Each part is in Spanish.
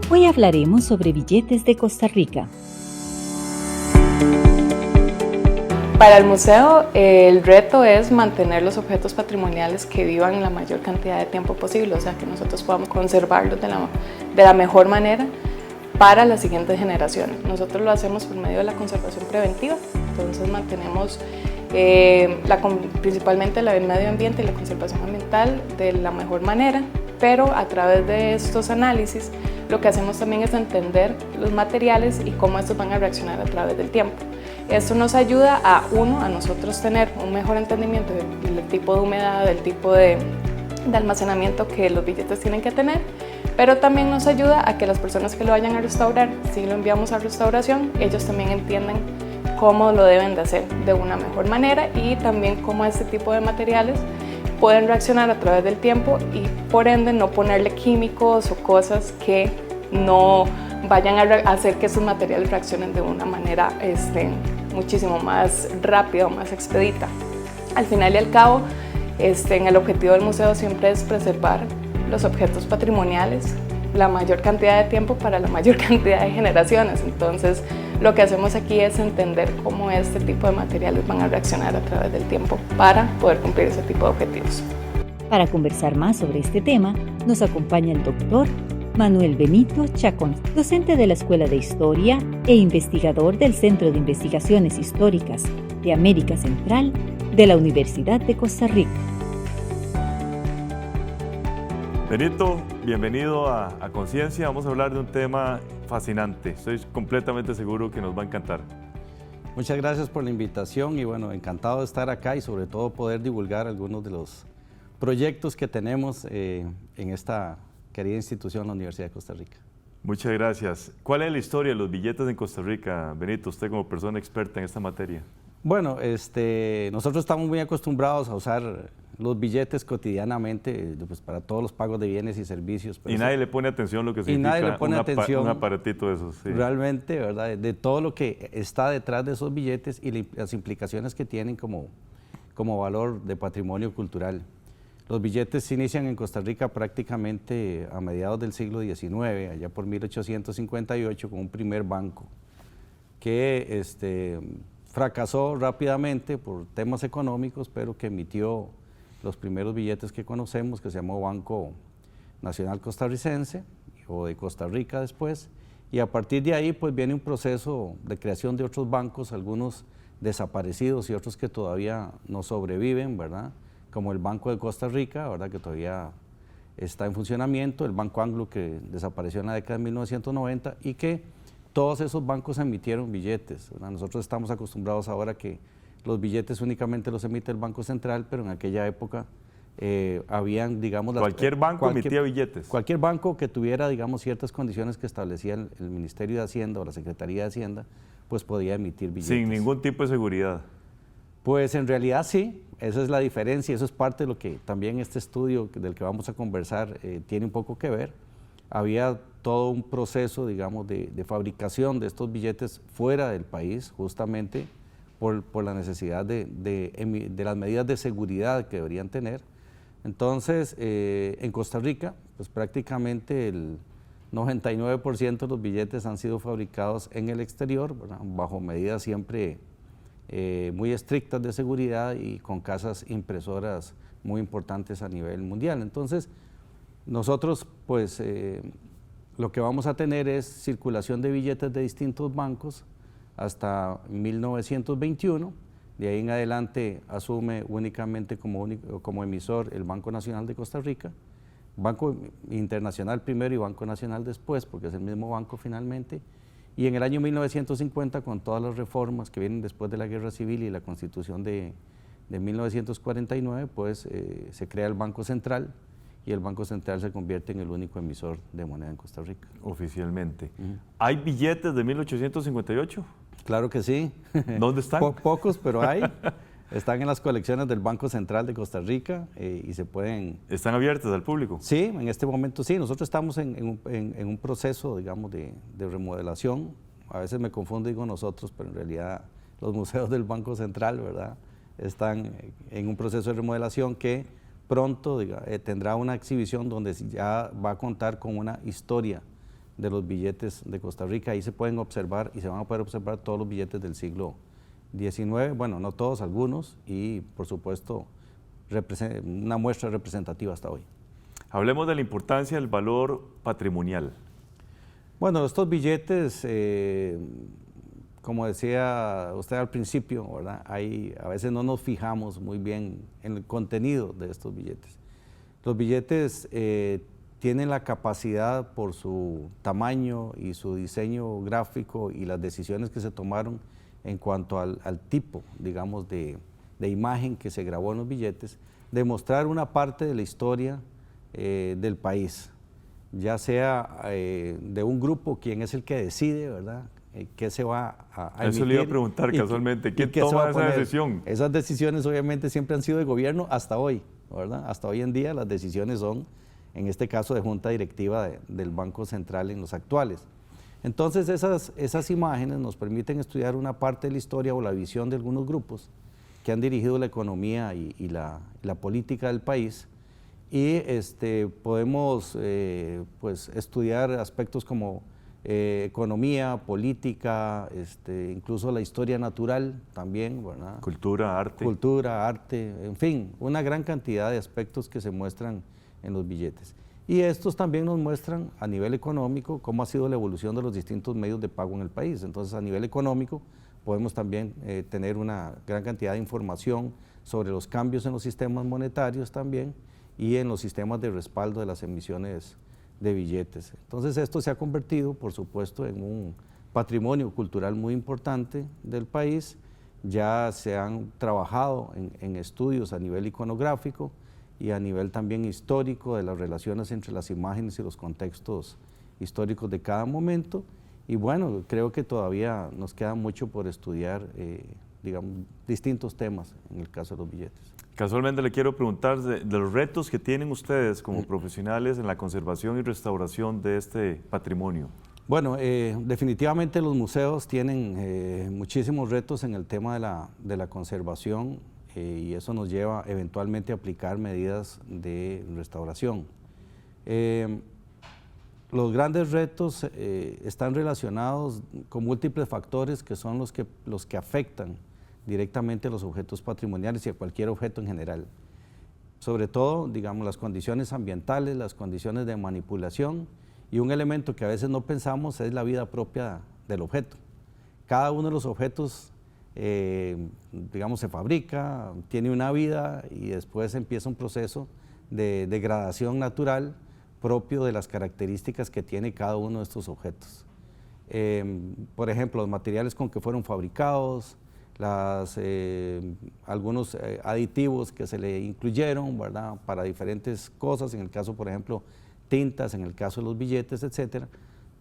Hoy hablaremos sobre billetes de Costa Rica. Para el museo, el reto es mantener los objetos patrimoniales que vivan la mayor cantidad de tiempo posible, o sea, que nosotros podamos conservarlos de la mejor manera para las siguientes generaciones. Nosotros lo hacemos por medio de la conservación preventiva, entonces mantenemos principalmente el medio ambiente y la conservación ambiental de la mejor manera, pero a través de estos análisis lo que hacemos también es entender los materiales y cómo estos van a reaccionar a través del tiempo. Esto nos ayuda a nosotros tener un mejor entendimiento del tipo de humedad, del tipo de almacenamiento que los billetes tienen que tener, pero también nos ayuda a que las personas que lo vayan a restaurar, si lo enviamos a restauración, ellos también entiendan cómo lo deben de hacer de una mejor manera y también cómo este tipo de materiales pueden reaccionar a través del tiempo y por ende no ponerle químicos o cosas que no vayan a hacer que esos materiales reaccionen de una manera muchísimo más rápida o más expedita. Al final y al cabo, el objetivo del museo siempre es preservar los objetos patrimoniales la mayor cantidad de tiempo para la mayor cantidad de generaciones. Entonces, lo que hacemos aquí es entender cómo este tipo de materiales van a reaccionar a través del tiempo para poder cumplir ese tipo de objetivos. Para conversar más sobre este tema, nos acompaña el doctor Manuel Benito Chacón, docente de la Escuela de Historia e investigador del Centro de Investigaciones Históricas de América Central de la Universidad de Costa Rica. Benito, bienvenido a Conciencia. Vamos a hablar de un tema fascinante. Estoy completamente seguro que nos va a encantar. Muchas gracias por la invitación y bueno, encantado de estar acá y sobre todo poder divulgar algunos de los proyectos que tenemos en esta querida institución, la Universidad de Costa Rica. Muchas gracias. ¿Cuál es la historia de los billetes en Costa Rica, Benito, usted como persona experta en esta materia? Bueno, nosotros estamos muy acostumbrados a usar los billetes cotidianamente pues, para todos los pagos de bienes y servicios. Y nadie le pone atención a lo que significa un aparatito de esos. Sí. Realmente, ¿verdad? De todo lo que está detrás de esos billetes y las implicaciones que tienen como valor de patrimonio cultural. Los billetes se inician en Costa Rica prácticamente a mediados del siglo XIX, allá por 1858, con un primer banco que fracasó rápidamente por temas económicos, pero que emitió los primeros billetes que conocemos, que se llamó Banco Nacional Costarricense, o de Costa Rica después, y a partir de ahí pues viene un proceso de creación de otros bancos, algunos desaparecidos y otros que todavía no sobreviven, ¿verdad? Como el Banco de Costa Rica, ¿verdad? Que todavía está en funcionamiento, el Banco Anglo que desapareció en la década de 1990 y que todos esos bancos emitieron billetes, ¿verdad? Nosotros estamos acostumbrados ahora que los billetes únicamente los emite el Banco Central, pero en aquella época habían, digamos... Cualquier banco emitía billetes. Cualquier banco que tuviera, digamos, ciertas condiciones que establecía el Ministerio de Hacienda o la Secretaría de Hacienda, pues podía emitir billetes. Sin ningún tipo de seguridad. Pues en realidad sí, esa es la diferencia, eso es parte de lo que también este estudio del que vamos a conversar tiene un poco que ver. Había todo un proceso, digamos, de fabricación de estos billetes fuera del país, justamente por la necesidad de las medidas de seguridad que deberían tener. Entonces, en Costa Rica, pues prácticamente el 99% de los billetes han sido fabricados en el exterior, ¿verdad? Bajo medidas siempre muy estrictas de seguridad y con casas impresoras muy importantes a nivel mundial. Entonces, nosotros pues lo que vamos a tener es circulación de billetes de distintos bancos hasta 1921, de ahí en adelante asume únicamente como emisor el Banco Nacional de Costa Rica, Banco Internacional primero y Banco Nacional después, porque es el mismo banco finalmente, y en el año 1950, con todas las reformas que vienen después de la Guerra Civil y la Constitución de 1949, pues se crea el Banco Central, y el Banco Central se convierte en el único emisor de moneda en Costa Rica. Oficialmente. ¿Hay billetes de 1858? Claro que sí. ¿Dónde están? Pocos, pero hay. Están en las colecciones del Banco Central de Costa Rica y se pueden... ¿Están abiertas al público? Sí, en este momento sí. Nosotros estamos en un proceso, digamos, de remodelación. A veces me confundo y digo nosotros, pero en realidad los museos del Banco Central, ¿verdad?, están en un proceso de remodelación que pronto tendrá una exhibición donde ya va a contar con una historia de los billetes de Costa Rica. Ahí se pueden observar y se van a poder observar todos los billetes del siglo XIX, bueno, no todos, algunos, y por supuesto una muestra representativa hasta hoy. Hablemos de la importancia del valor patrimonial. Bueno, estos billetes, como decía usted al principio, ¿verdad? A veces no nos fijamos muy bien en el contenido de estos billetes. Los billetes tienen la capacidad, por su tamaño y su diseño gráfico y las decisiones que se tomaron en cuanto al tipo, digamos, de imagen que se grabó en los billetes, de mostrar una parte de la historia del país, ya sea de un grupo, quien es el que decide, ¿verdad?, qué se va a emitir. Eso le iba a preguntar casualmente, ¿quién toma esa decisión? Esas decisiones obviamente siempre han sido de gobierno hasta hoy, ¿verdad? Hasta hoy en día las decisiones son, en este caso, de junta directiva del Banco Central en los actuales. Entonces esas imágenes nos permiten estudiar una parte de la historia o la visión de algunos grupos que han dirigido la economía y la política del país, y podemos pues estudiar aspectos como economía, política, incluso la historia natural también, ¿verdad? Cultura, arte. Cultura, arte, en fin, una gran cantidad de aspectos que se muestran en los billetes. Y estos también nos muestran a nivel económico cómo ha sido la evolución de los distintos medios de pago en el país. Entonces, a nivel económico podemos también tener una gran cantidad de información sobre los cambios en los sistemas monetarios también y en los sistemas de respaldo de las emisiones de billetes. Entonces, esto se ha convertido, por supuesto, en un patrimonio cultural muy importante del país. Ya se han trabajado en estudios a nivel iconográfico y a nivel también histórico de las relaciones entre las imágenes y los contextos históricos de cada momento. Y bueno, creo que todavía nos queda mucho por estudiar, digamos, distintos temas en el caso de los billetes. Casualmente le quiero preguntar de los retos que tienen ustedes como profesionales en la conservación y restauración de este patrimonio. Bueno, definitivamente los museos tienen muchísimos retos en el tema de la conservación, y eso nos lleva eventualmente a aplicar medidas de restauración. Los grandes retos están relacionados con múltiples factores que son los que afectan directamente a los objetos patrimoniales y a cualquier objeto en general. Sobre todo, digamos, las condiciones ambientales, las condiciones de manipulación, y un elemento que a veces no pensamos es la vida propia del objeto. Cada uno de los objetos digamos, se fabrica, tiene una vida y después empieza un proceso de degradación natural propio de las características que tiene cada uno de estos objetos. Por ejemplo, los materiales con que fueron fabricados, algunos aditivos que se le incluyeron, ¿verdad?, para diferentes cosas, en el caso, por ejemplo, tintas, en el caso de los billetes, etcétera.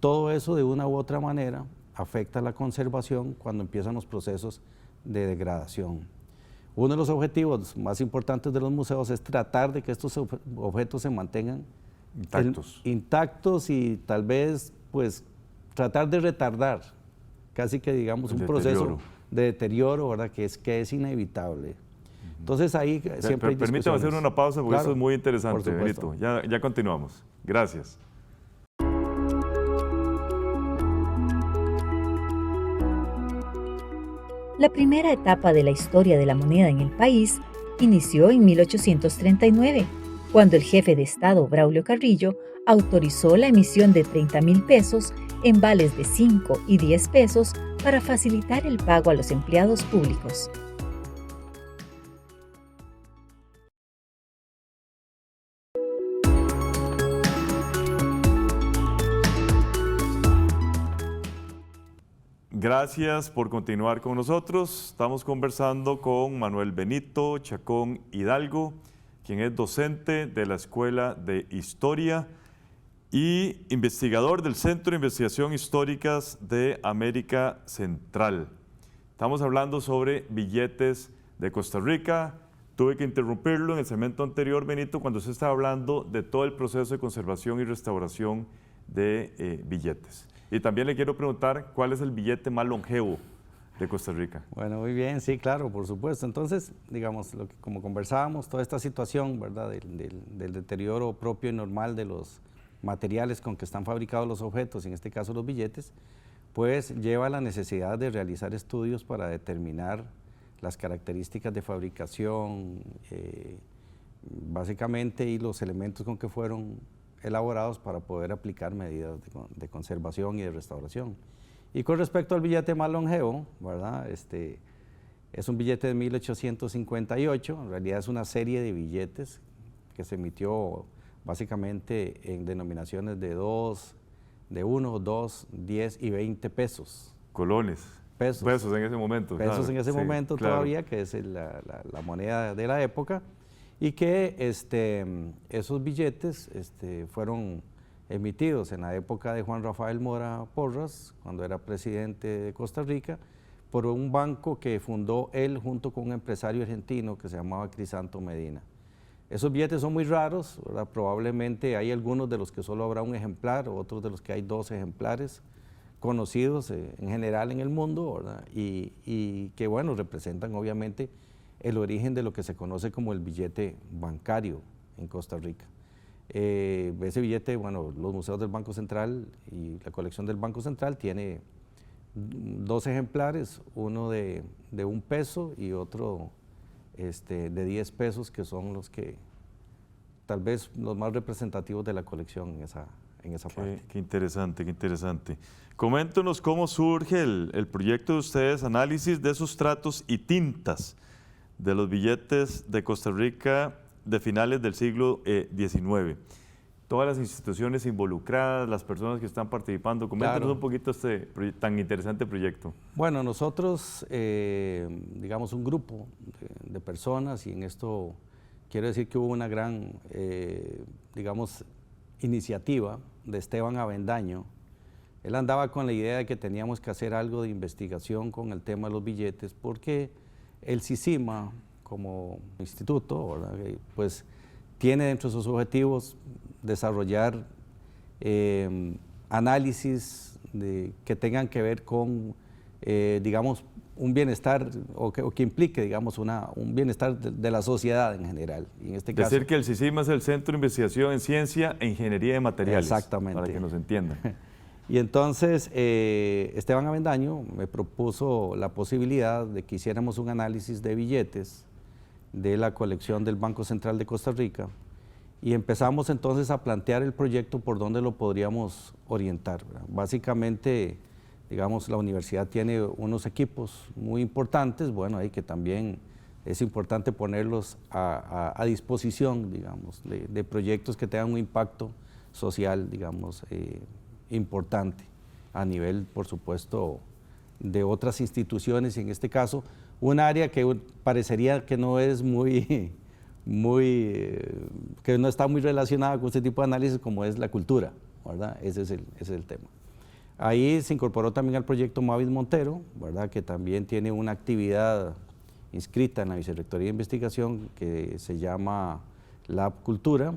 Todo eso de una u otra manera afecta la conservación cuando empiezan los procesos de degradación. Uno de los objetivos más importantes de los museos es tratar de que estos objetos se mantengan intactos y tal vez pues tratar de retardar casi que digamos un proceso de deterioro, ¿verdad?, que es inevitable. Entonces ahí siempre hay discusiones. Permítame hacer una pausa porque esto es muy interesante, Benito. Ya continuamos. Gracias. La primera etapa de la historia de la moneda en el país inició en 1839, cuando el jefe de Estado, Braulio Carrillo, autorizó la emisión de 30,000 pesos en vales de 5 y 10 pesos para facilitar el pago a los empleados públicos. Gracias por continuar con nosotros. Estamos conversando con Manuel Benito Chacón Hidalgo, quien es docente de la Escuela de Historia y investigador del Centro de Investigación Históricas de América Central. Estamos hablando sobre billetes de Costa Rica. Tuve que interrumpirlo en el segmento anterior, Benito, cuando usted estaba hablando de todo el proceso de conservación y restauración de billetes. Y también le quiero preguntar, ¿cuál es el billete más longevo de Costa Rica? Bueno, muy bien, sí, claro, por supuesto. Entonces, digamos, como conversábamos, toda esta situación, ¿verdad?, del deterioro propio y normal de los materiales con que están fabricados los objetos, en este caso los billetes, pues lleva a la necesidad de realizar estudios para determinar las características de fabricación, básicamente, y los elementos con que fueron elaborados para poder aplicar medidas de conservación y de restauración. Y con respecto al billete más longevo, ¿verdad? Es un billete de 1858, en realidad es una serie de billetes que se emitió básicamente en denominaciones de 1, 2, 10 y 20 pesos. Colones. Pesos en ese momento. Pesos claro, en ese momento claro. todavía, que es la moneda de la época, y que esos billetes fueron emitidos en la época de Juan Rafael Mora Porras, cuando era presidente de Costa Rica, por un banco que fundó él junto con un empresario argentino que se llamaba Crisanto Medina. Esos billetes son muy raros, ¿verdad? Probablemente hay algunos de los que solo habrá un ejemplar, otros de los que hay 2 ejemplares conocidos en general en el mundo, ¿verdad? Y que, bueno, representan obviamente el origen de lo que se conoce como el billete bancario en Costa Rica. Ese billete, bueno, los museos del Banco Central y la colección del Banco Central tiene 2 ejemplares, uno de 1 peso y otro de 10 pesos, que son los que tal vez los más representativos de la colección en esa parte. Qué interesante, qué interesante. Coméntenos cómo surge el proyecto de ustedes, análisis de sustratos y tintas de los billetes de Costa Rica de finales del siglo XIX. Todas las instituciones involucradas, las personas que están participando, coméntenos claro. un poquito tan interesante proyecto. Bueno, nosotros, digamos, un grupo de personas, y en esto quiero decir que hubo una gran, digamos, iniciativa de Esteban Avendaño. Él andaba con la idea de que teníamos que hacer algo de investigación con el tema de los billetes, porque el CICIMA, como instituto, ¿verdad?, pues tiene dentro de sus objetivos desarrollar análisis que tengan que ver con, digamos, un bienestar o que implique, digamos, un bienestar de la sociedad en general. Y en este caso, decir que el CICIMA es el Centro de Investigación en Ciencia e Ingeniería de Materiales. Exactamente. Para que nos entiendan. Y entonces Esteban Avendaño me propuso la posibilidad de que hiciéramos un análisis de billetes de la colección del Banco Central de Costa Rica, y empezamos entonces a plantear el proyecto por dónde lo podríamos orientar, ¿verdad? Básicamente, digamos, la universidad tiene unos equipos muy importantes, bueno, ahí que también es importante ponerlos a disposición, digamos, de proyectos que tengan un impacto social, digamos, importante a nivel, por supuesto, de otras instituciones, y en este caso, un área que parecería que no es que no está muy relacionada con este tipo de análisis, como es la cultura, ¿verdad? Ese es el tema. Ahí se incorporó también al proyecto Mavis Montero, ¿verdad?, que también tiene una actividad inscrita en la Vicerrectoría de Investigación que se llama Lab Cultura.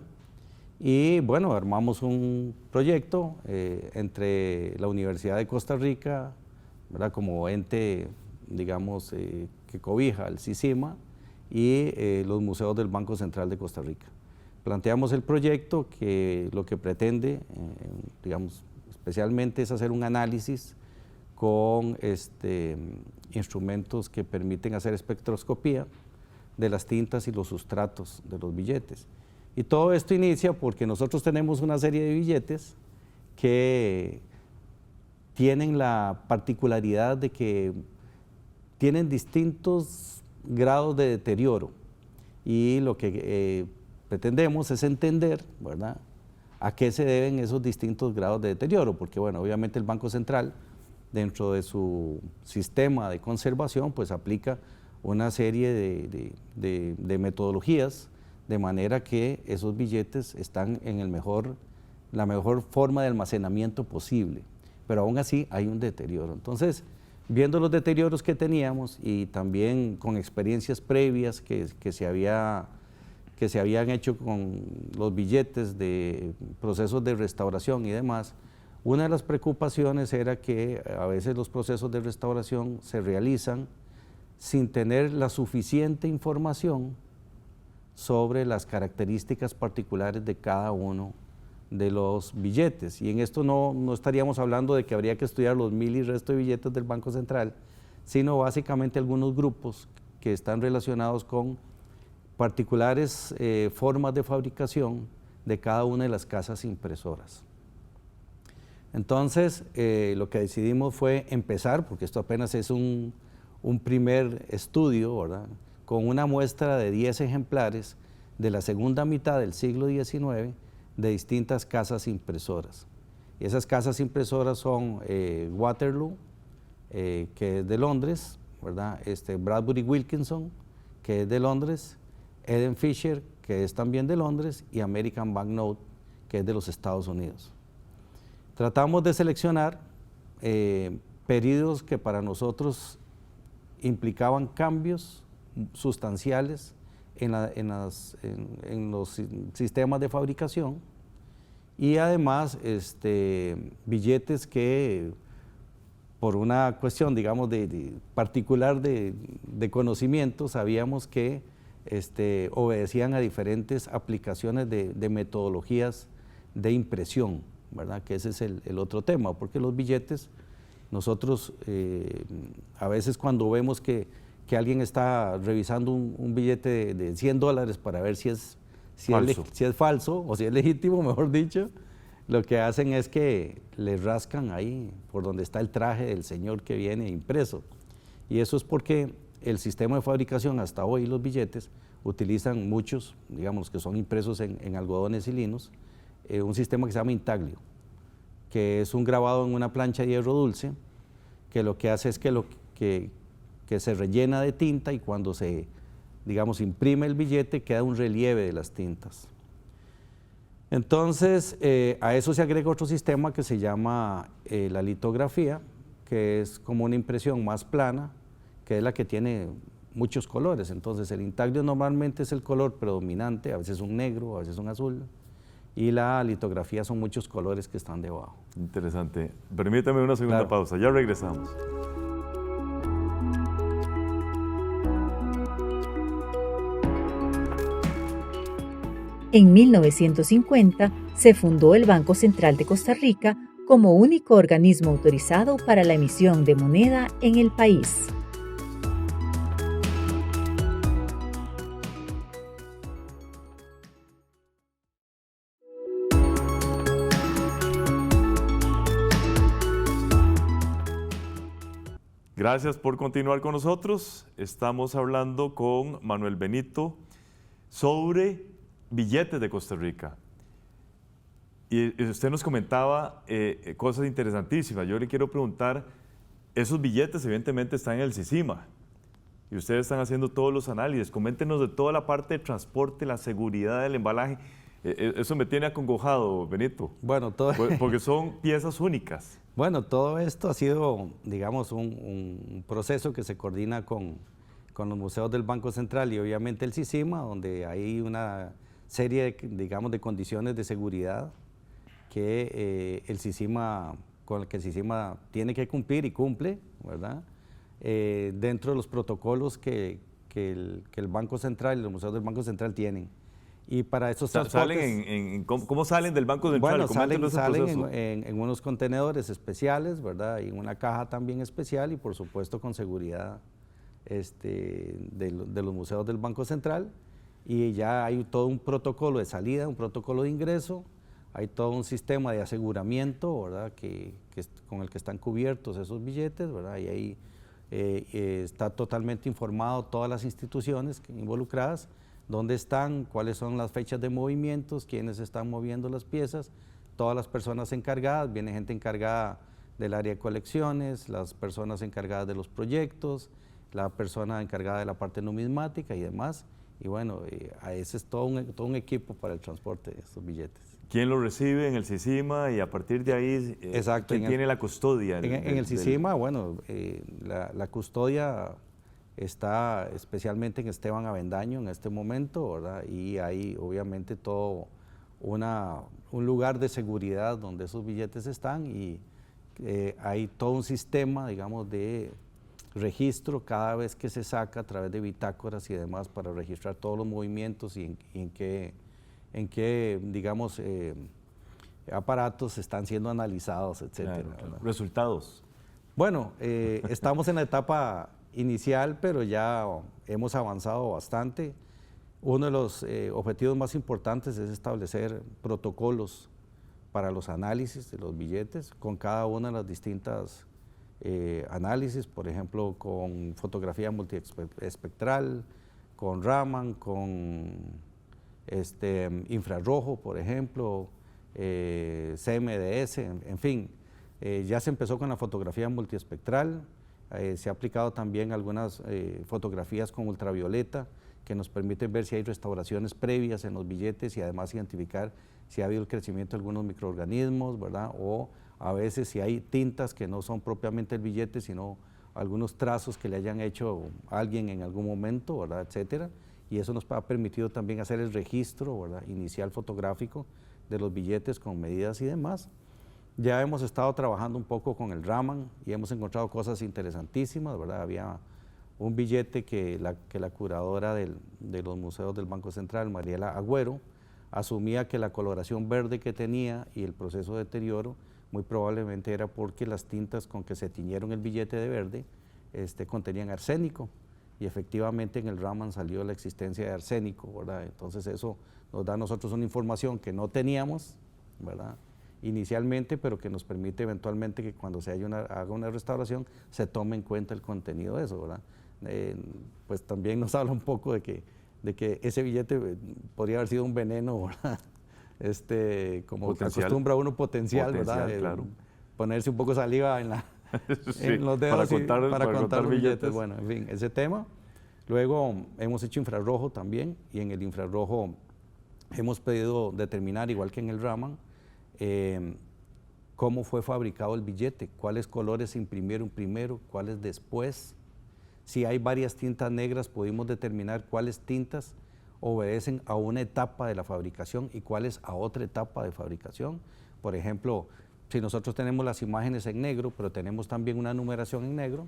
Y bueno, armamos un proyecto entre la Universidad de Costa Rica, ¿verdad?, como ente, digamos, que cobija el CICIMA, y los museos del Banco Central de Costa Rica. Planteamos el proyecto que lo que pretende, digamos, especialmente es hacer un análisis con instrumentos que permiten hacer espectroscopía de las tintas y los sustratos de los billetes. Y todo esto inicia porque nosotros tenemos una serie de billetes que tienen la particularidad de que tienen distintos grados de deterioro, y lo que pretendemos es entender, ¿verdad?, a qué se deben esos distintos grados de deterioro, porque bueno, obviamente el Banco Central, dentro de su sistema de conservación, pues aplica una serie de metodologías, de manera que esos billetes están en la mejor forma de almacenamiento posible, pero aún así hay un deterioro. Entonces, viendo los deterioros que teníamos y también con experiencias previas que se habían hecho con los billetes de procesos de restauración y demás, una de las preocupaciones era que a veces los procesos de restauración se realizan sin tener la suficiente información sobre las características particulares de cada uno de los billetes. Y en esto no estaríamos hablando de que habría que estudiar los 1000 y resto de billetes del Banco Central, sino básicamente algunos grupos que están relacionados con particulares formas de fabricación de cada una de las casas impresoras. Entonces, lo que decidimos fue empezar, porque esto apenas es un primer estudio, ¿verdad?, con una muestra de 10 ejemplares de la segunda mitad del siglo XIX de distintas casas impresoras. Y esas casas impresoras son Waterloo, que es de Londres, ¿verdad?, Bradbury Wilkinson, que es de Londres, Eden Fisher, que es también de Londres, y American Banknote, que es de los Estados Unidos. Tratamos de seleccionar periodos que para nosotros implicaban cambios sustanciales en los sistemas de fabricación, y además billetes que por una cuestión, digamos, particular de conocimiento, sabíamos que obedecían a diferentes aplicaciones de metodologías de impresión, ¿verdad?, que ese es el otro tema, porque los billetes, nosotros a veces cuando vemos que alguien está revisando un billete de $100 para ver si es falso o si es legítimo, mejor dicho, lo que hacen es que le rascan ahí por donde está el traje del señor que viene impreso. Y eso es porque el sistema de fabricación hasta hoy, los billetes, utilizan muchos, digamos, que son impresos en algodones y linos, un sistema que se llama intaglio, que es un grabado en una plancha de hierro dulce, que lo que hace es que se rellena de tinta, y cuando se, digamos, imprime el billete queda un relieve de las tintas. Entonces, a eso se agrega otro sistema que se llama la litografía, que es como una impresión más plana, que es la que tiene muchos colores. Entonces, el intaglio normalmente es el color predominante, a veces un negro, a veces un azul, y la litografía son muchos colores que están debajo. Interesante. Permítame una segunda pausa, ya regresamos. En 1950 se fundó el Banco Central de Costa Rica como único organismo autorizado para la emisión de moneda en el país. Gracias por continuar con nosotros. Estamos hablando con Manuel Benito sobre billetes de Costa Rica. Y usted nos comentaba cosas interesantísimas. Yo le quiero preguntar, esos billetes evidentemente están en el SISIMA y ustedes están haciendo todos los análisis. Coméntenos de toda la parte de transporte, la seguridad del embalaje. Eso me tiene acongojado, Benito. Bueno, porque son piezas únicas. Bueno, todo esto ha sido, digamos, un proceso que se coordina con los museos del Banco Central y obviamente el SISIMA, donde hay una serie, digamos, de condiciones de seguridad que con el que el SISIMA tiene que cumplir y cumple, ¿verdad?, dentro de los protocolos que el Banco Central y los museos del Banco Central tienen. Y para estos transportes… ¿Cómo salen del Banco Central? Bueno, salen en unos contenedores especiales, ¿verdad?, y en una caja también especial, y por supuesto con seguridad de los museos del Banco Central. Y ya hay todo un protocolo de salida, un protocolo de ingreso, hay todo un sistema de aseguramiento, ¿verdad?, con el que están cubiertos esos billetes, ¿verdad?, y ahí está totalmente informado todas las instituciones involucradas, dónde están, cuáles son las fechas de movimientos, quiénes están moviendo las piezas, todas las personas encargadas, viene gente encargada del área de colecciones, las personas encargadas de los proyectos, la persona encargada de la parte numismática y demás. Y bueno, ese es todo un equipo para el transporte de estos billetes. ¿Quién lo recibe en el SISIMA y a partir de ahí quién tiene la custodia? En el SISIMA, bueno, la custodia está especialmente en Esteban Avendaño en este momento, ¿verdad?, y hay obviamente todo un lugar de seguridad donde esos billetes están, y hay todo un sistema, digamos, de registro cada vez que se saca a través de bitácoras y demás para registrar todos los movimientos y en qué digamos, aparatos están siendo analizados, etcétera. Claro. ¿Resultados? Bueno, estamos en la etapa inicial, pero ya hemos avanzado bastante. Uno de los objetivos más importantes es establecer protocolos para los análisis de los billetes con cada una de las distintas análisis, por ejemplo, con fotografía multiespectral, con Raman, con infrarrojo, por ejemplo, CMDS, en fin. Ya se empezó con la fotografía multiespectral, se ha aplicado también algunas fotografías con ultravioleta que nos permiten ver si hay restauraciones previas en los billetes y además identificar si ha habido el crecimiento de algunos microorganismos, ¿verdad? O a veces si hay tintas que no son propiamente el billete, sino algunos trazos que le hayan hecho a alguien en algún momento, ¿verdad? Etcétera. Y eso nos ha permitido también hacer el registro, ¿verdad? Inicial fotográfico de los billetes con medidas y demás. Ya hemos estado trabajando un poco con el Raman y hemos encontrado cosas interesantísimas, ¿verdad? Había un billete que la curadora de los museos del Banco Central, Mariela Agüero, asumía que la coloración verde que tenía y el proceso de deterioro muy probablemente era porque las tintas con que se tiñeron el billete de verde contenían arsénico, y efectivamente en el Raman salió la existencia de arsénico, ¿verdad? Entonces eso nos da a nosotros una información que no teníamos, ¿verdad? Inicialmente, pero que nos permite eventualmente que cuando se haga una restauración se tome en cuenta el contenido de eso, ¿verdad? Pues también nos habla un poco de que ese billete podría haber sido un veneno, ¿verdad? Como acostumbra uno potencial, ¿verdad? Claro. Ponerse un poco saliva en Sí, en los dedos para contar los billetes. Bueno, en fin, ese tema. Luego hemos hecho infrarrojo también, y en el infrarrojo hemos pedido determinar, igual que en el Raman, cómo fue fabricado el billete, cuáles colores se imprimieron primero, cuáles después. Si hay varias tintas negras, pudimos determinar cuáles tintas obedecen a una etapa de la fabricación y cuáles a otra etapa de fabricación. Por ejemplo, si nosotros tenemos las imágenes en negro, pero tenemos también una numeración en negro,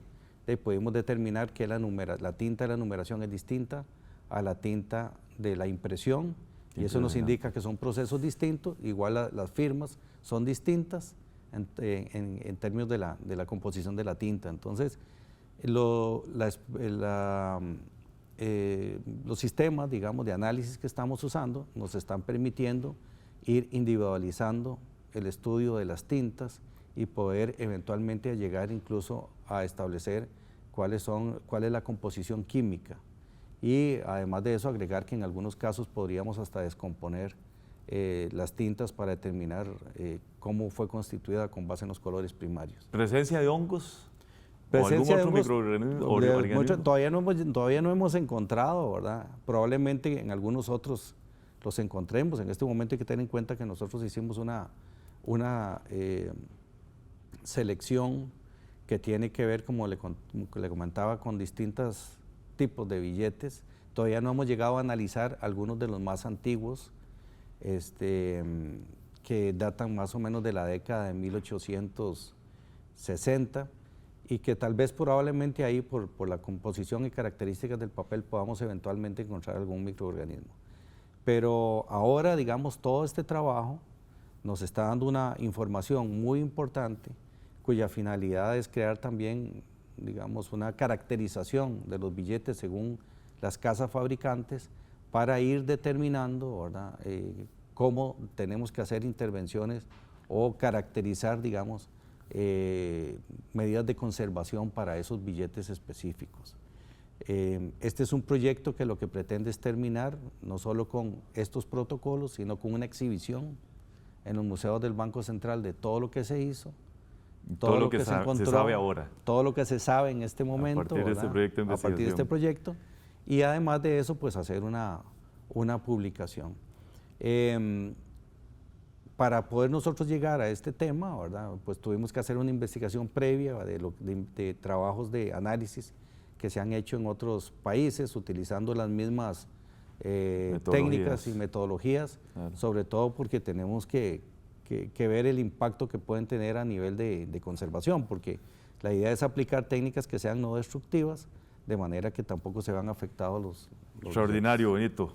pudimos determinar que la tinta de la numeración es distinta a la tinta de la impresión, y eso nos indica que son procesos distintos. Igual las firmas son distintas en términos de la composición de la tinta. Entonces, los sistemas, digamos, de análisis que estamos usando nos están permitiendo ir individualizando el estudio de las tintas y poder eventualmente llegar incluso a establecer cuál es la composición química, y además de eso agregar que en algunos casos podríamos hasta descomponer las tintas para determinar cómo fue constituida con base en los colores primarios. ¿Presencia de hongos? Presencia ¿O algún otro microorganismo? Todavía no hemos encontrado, ¿verdad? Probablemente en algunos otros los encontremos. En este momento hay que tener en cuenta que nosotros hicimos una selección que tiene que ver, como le comentaba, con distintos tipos de billetes. Todavía no hemos llegado a analizar algunos de los más antiguos, que datan más o menos de la década de 1860, y que tal vez probablemente ahí por la composición y características del papel podamos eventualmente encontrar algún microorganismo. Pero ahora, digamos, todo este trabajo nos está dando una información muy importante, cuya finalidad es crear también, digamos, una caracterización de los billetes según las casas fabricantes, para ir determinando, ¿verdad?, cómo tenemos que hacer intervenciones o caracterizar, digamos, medidas de conservación para esos billetes específicos. Este es un proyecto que lo que pretende es terminar no solo con estos protocolos, sino con una exhibición en los museos del Banco Central de todo lo que se hizo, todo lo que se encontró, se sabe ahora, todo lo que se sabe en este momento, a partir de este proyecto de investigación. A partir de este proyecto, y además de eso, pues hacer una publicación. Para poder nosotros llegar a este tema, ¿verdad?, pues tuvimos que hacer una investigación previa de trabajos de análisis que se han hecho en otros países utilizando las mismas técnicas y metodologías, claro, sobre todo porque tenemos que ver el impacto que pueden tener a nivel de conservación, porque la idea es aplicar técnicas que sean no destructivas, de manera que tampoco se vean afectados los Extraordinario, Benito.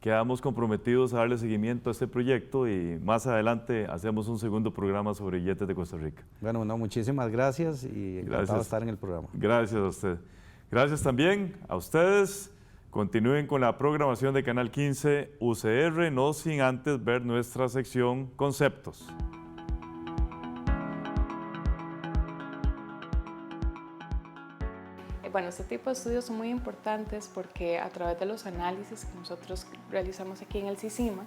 quedamos comprometidos a darle seguimiento a este proyecto y más adelante hacemos un segundo programa sobre billetes de Costa Rica. Bueno, no, muchísimas gracias y encantado de estar en el programa. Gracias a usted. Gracias también a ustedes. Continúen con la programación de Canal 15 UCR, no sin antes ver nuestra sección Conceptos. Bueno, este tipo de estudios son muy importantes porque a través de los análisis que nosotros realizamos aquí en el CICIMA,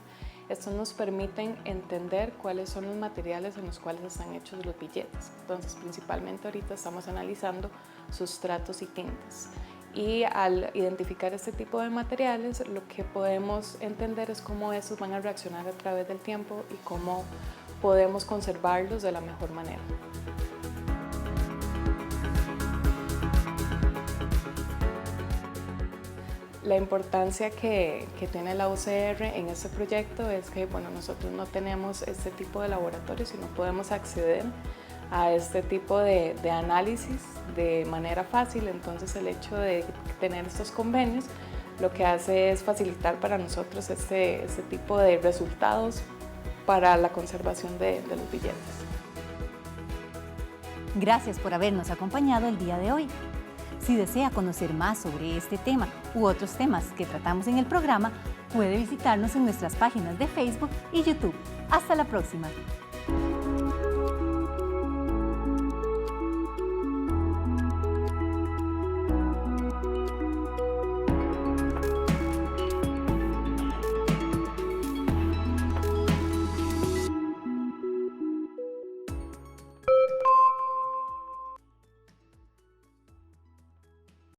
estos nos permiten entender cuáles son los materiales en los cuales están hechos los billetes. Entonces, principalmente ahorita estamos analizando sustratos y tintes. Y al identificar este tipo de materiales, lo que podemos entender es cómo estos van a reaccionar a través del tiempo y cómo podemos conservarlos de la mejor manera. La importancia que tiene la UCR en este proyecto es que nosotros no tenemos este tipo de laboratorios y no podemos acceder a este tipo de análisis de manera fácil. Entonces el hecho de tener estos convenios lo que hace es facilitar para nosotros este tipo de resultados para la conservación de los billetes. Gracias por habernos acompañado el día de hoy. Si desea conocer más sobre este tema u otros temas que tratamos en el programa, puede visitarnos en nuestras páginas de Facebook y YouTube. Hasta la próxima.